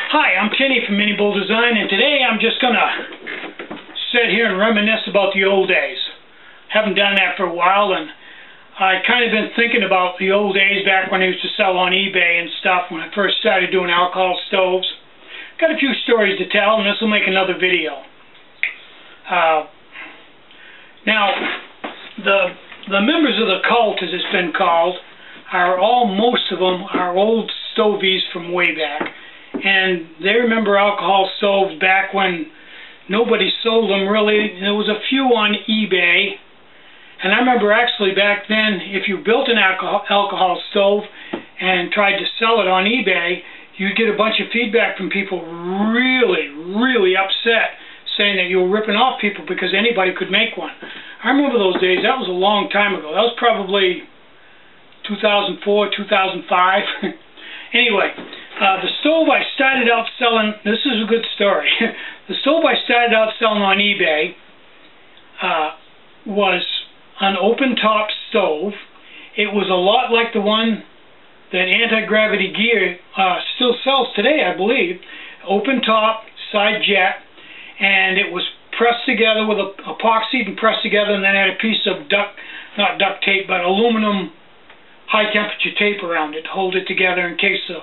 Hi, I'm Tinny from Mini Bull Design, and today I'm just going to sit here and reminisce about the old days. Haven't done that for a while, and I kind of been thinking about the old days back when I used to sell on eBay and stuff when I first started doing alcohol stoves. Got a few stories to tell, and this will make another video. Now, the members of the cult, as it's been called, most of them are old stovies from way back. And they remember alcohol stoves back when nobody sold them really. There was a few on eBay. And I remember actually back then, if you built an alcohol stove and tried to sell it on eBay, you'd get a bunch of feedback from people really upset, saying that you were ripping off people because anybody could make one. I remember those days. That was a long time ago. That was probably 2004, 2005. Anyway, the stove I started out selling, this is a good story. The stove I started out selling on eBay was an open top stove. It was a lot like the one that Anti-Gravity Gear still sells today, I believe. Open top, side jet, and it was pressed together with epoxy and pressed together, and then had a piece of not duct tape, but aluminum high temperature tape around it to hold it together in case the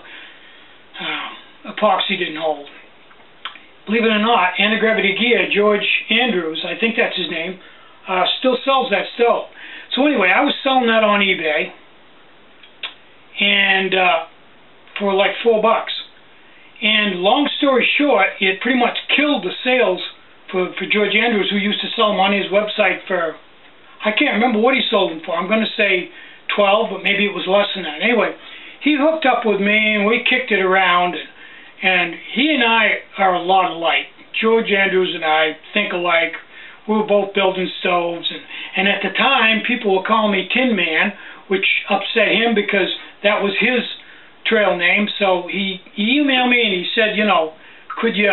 epoxy didn't hold. Believe it or not, Anti-Gravity Gear, George Andrews, I think that's his name, still sells that stove. So anyway, I was selling that on eBay, and for like $4. And long story short, it pretty much killed the sales for George Andrews, who used to sell them on his website for, I can't remember what he sold them for. I'm going to say 12, but maybe it was less than that. Anyway, he hooked up with me, and we kicked it around, and he and I are a lot alike. George Andrews and I think alike. We were both building stoves, and at the time, people were calling me Tin Man, which upset him because that was his trail name. So he emailed me and he said, you know, could you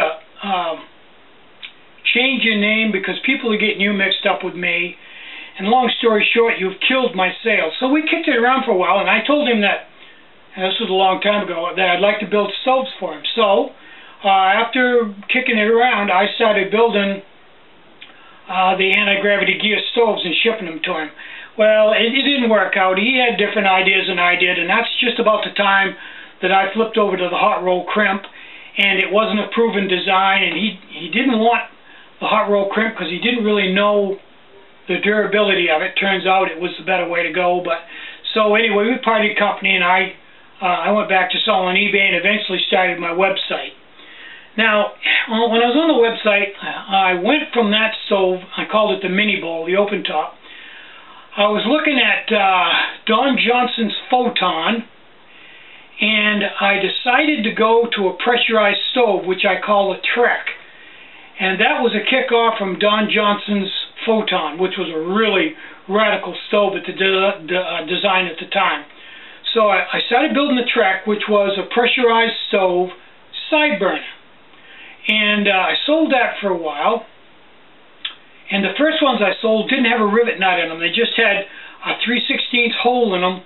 change your name because people are getting you mixed up with me. And long story short, you've killed my sales. So we kicked it around for a while, and I told him that, and this was a long time ago, that I'd like to build stoves for him. So after kicking it around, I started building the Anti-Gravity Gear stoves and shipping them to him. Well, it didn't work out. He had different ideas than I did, and that's just about the time that I flipped over to the hot roll crimp, and it wasn't a proven design, and he didn't want the hot roll crimp because he didn't really know the durability of it. Turns out it was the better way to go. But so anyway, we parted company, and I went back to selling on eBay and eventually started my website. Now, when I was on the website, I went from that stove, I called it the Mini Bowl, the open top. I was looking at Don Johnson's Photon, and I decided to go to a pressurized stove, which I call a Trek. And that was a kickoff from Don Johnson's Photon, which was a really radical stove at the design at the time. So I started building the Trek, which was a pressurized stove side burner. And I sold that for a while. And the first ones I sold didn't have a rivet nut in them. They just had a 3/16 hole in them.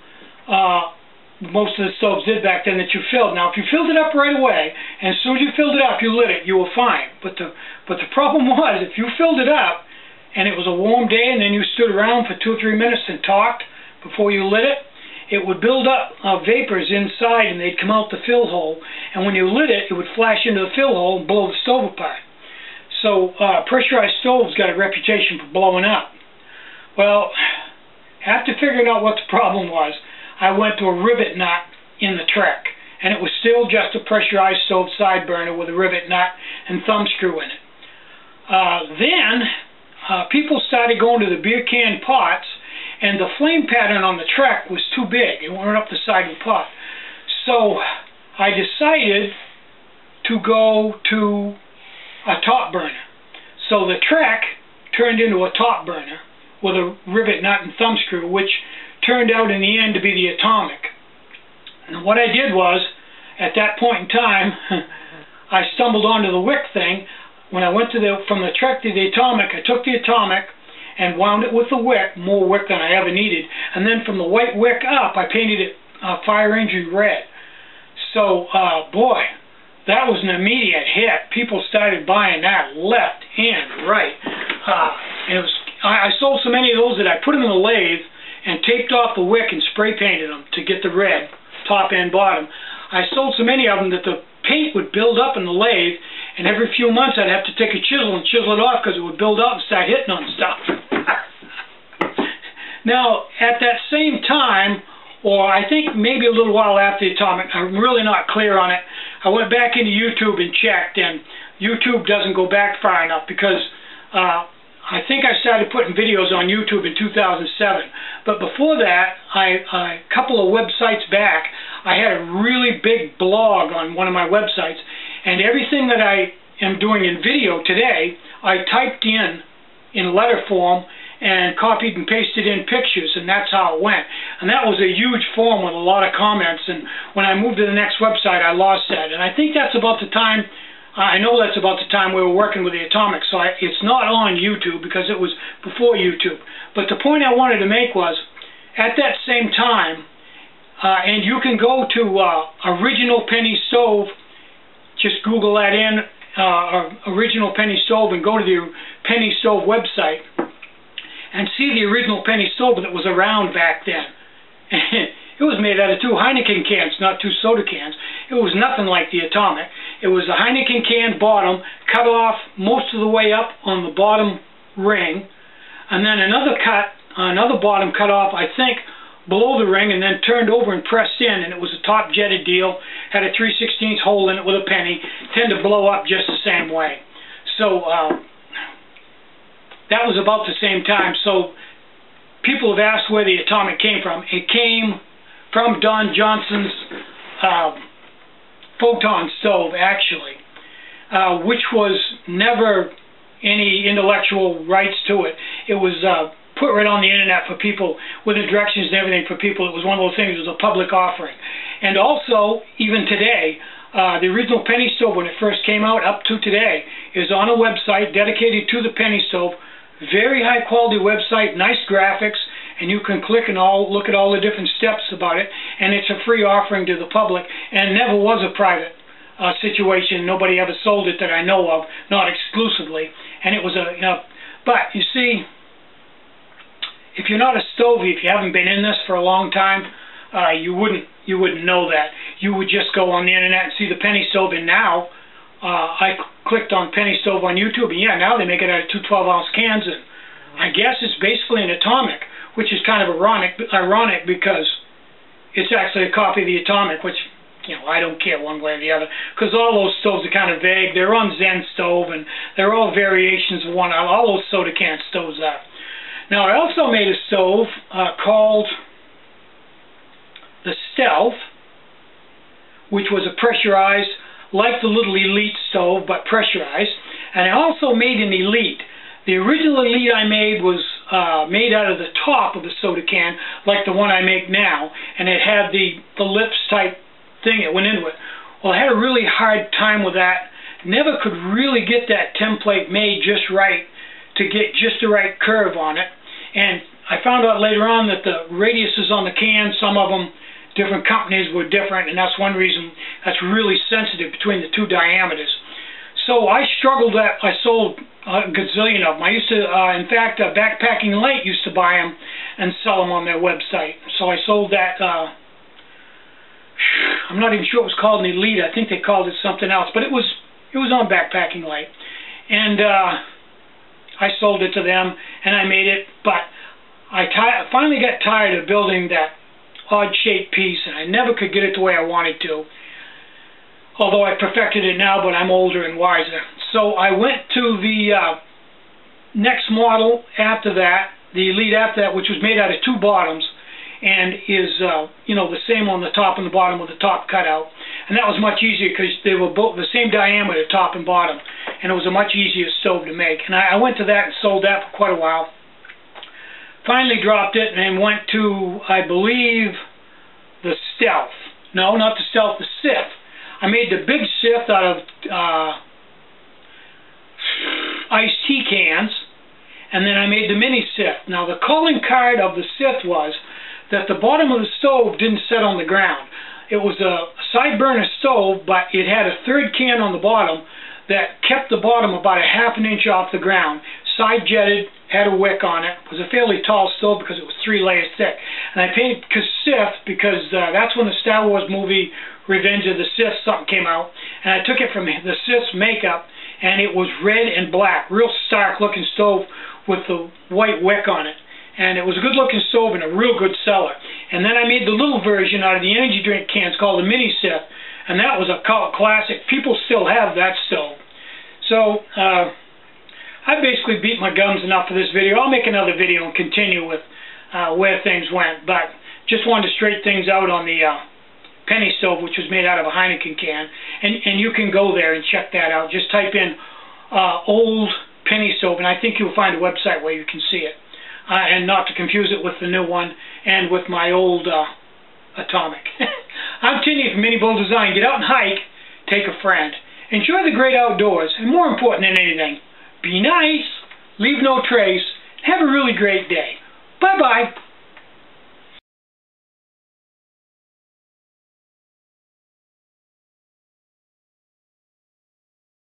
Most of the stoves did back then that you filled. Now, if you filled it up right away, and as soon as you filled it up, you lit it, you were fine. But the problem was, if you filled it up, and it was a warm day, and then you stood around for 2 or 3 minutes and talked before you lit it, it would build up vapors inside, and they'd come out the fill hole. And when you lit it, it would flash into the fill hole and blow the stove apart. So pressurized stoves got a reputation for blowing up. Well, after figuring out what the problem was, I went to a rivet nut in the Trek, and it was still just a pressurized stove side burner with a rivet nut and thumb screw in it. Then people started going to the beer can pots, and the flame pattern on the Trek was too big. It went up the side of the pot. So I decided to go to a top burner. So the Trek turned into a top burner with a rivet nut and thumb screw, which turned out in the end to be the Atomic. And what I did was, at that point in time, I stumbled onto the wick thing. When I went from the Trek to the Atomic, I took the Atomic and wound it with the wick, more wick than I ever needed. And then from the white wick up, I painted it fire engine red. So, boy, that was an immediate hit. People started buying that left and right. And it was, I sold so many of those that I put them in the lathe and taped off the wick and spray painted them to get the red, top and bottom. I sold so many of them that the paint would build up in the lathe, and every few months I'd have to take a chisel and chisel it off because it would build up and start hitting on stuff. Now, at that same time, or I think maybe a little while after the Atomic, I'm really not clear on it, I went back into YouTube and checked, and YouTube doesn't go back far enough because I think I started putting videos on YouTube in 2007. But before that, a couple of websites back, I had a really big blog on one of my websites, and everything that I am doing in video today, I typed in letter form and copied and pasted in pictures, and that's how it went. And that was a huge forum with a lot of comments, and when I moved to the next website, I lost that. And I think that's about the time, I know that's about the time we were working with the Atomic, so it's not on YouTube because it was before YouTube. But the point I wanted to make was, at that same time, and you can go to Original Penny Stove, just Google that in, Original Penny Stove, and go to the Penny Stove website, and see the original penny stove that was around back then. It was made out of 2 Heineken cans, not 2 soda cans. It was nothing like the Atomic. It was a Heineken can bottom, cut off most of the way up on the bottom ring, and then another bottom cut off, I think, below the ring, and then turned over and pressed in, and it was a top jetted deal, had a 3/16 hole in it with a penny, tended to blow up just the same way. So, that was about the same time. So people have asked where the Atomic came from. It came from Don Johnson's photon stove, actually, which was never any intellectual rights to it. It was put right on the internet for people with the directions and everything for people. It was one of those things. It was a public offering. And also, even today, the original penny stove, when it first came out, up to today, is on a website dedicated to the penny stove. Very high quality website, nice graphics, and you can click and look at all the different steps about it, and it's a free offering to the public, and it never was a private situation. Nobody ever sold it that I know of, not exclusively, and it was but you see, if you're not a stovey, if you haven't been in this for a long time, you wouldn't know that. You would just go on the internet and see the penny stove, and now I clicked on penny stove on YouTube, and yeah, now they make it out of 2 12-ounce cans, and I guess it's basically an Atomic, which is kind of ironic because it's actually a copy of the Atomic, which, you know, I don't care one way or the other, because all those stoves are kind of vague. They're on Zen stove, and they're all variations of one. All those soda can stoves are. Now, I also made a stove called the Stealth, which was a pressurized, like the little Elite stove, but pressurized. And I also made an Elite. The original Elite I made was made out of the top of the soda can, like the one I make now, and it had the lips type thing that went into it. Well, I had a really hard time with that. Never could really get that template made just right to get just the right curve on it. And I found out later on that the radiuses on the can, some of them, different companies were different, and that's one reason that's really sensitive between the 2 diameters. So I struggled that. I sold a gazillion of them. I used to, in fact, Backpacking Light used to buy them and sell them on their website. So I sold that. I'm not even sure it was called an Elite. I think they called it something else, but it was on Backpacking Light, and I sold it to them, and I made it. But I finally got tired of building that odd-shaped piece, and I never could get it the way I wanted to. Although I perfected it now, but I'm older and wiser. So I went to the next model after that, the Elite after that, which was made out of 2 bottoms, and is the same on the top and the bottom with the top cut out. And that was much easier because they were both the same diameter, top and bottom, and it was a much easier stove to make. And I went to that and sold that for quite a while. Finally dropped it and went to, I believe, the Stealth. No, not the Stealth, the Sith. I made the big Sith out of iced tea cans, and then I made the mini Sith. Now, the calling card of the Sith was that the bottom of the stove didn't set on the ground. It was a side burner stove, but it had a third can on the bottom that kept the bottom about a half an inch off the ground. Side jetted, had a wick on it. It was a fairly tall stove because it was 3 layers thick. And I painted Sith because that's when the Star Wars movie Revenge of the Sith something came out. And I took it from the Sith's makeup, and it was red and black, real stark looking stove with the white wick on it. And it was a good looking stove and a real good seller. And then I made the little version out of the energy drink cans called the Mini Sith, and that was a cult classic. People still have that stove. So I basically beat my gums enough for this video. I'll make another video and continue with where things went, but just wanted to straighten things out on the penny stove, which was made out of a Heineken can. And you can go there and check that out. Just type in old penny stove, and I think you'll find a website where you can see it. And not to confuse it with the new one and with my old Atomic. I'm Tinny from Mini Bull Design. Get out and hike, take a friend. Enjoy the great outdoors, and more important than anything, be nice, leave no trace, have a really great day. Bye-bye.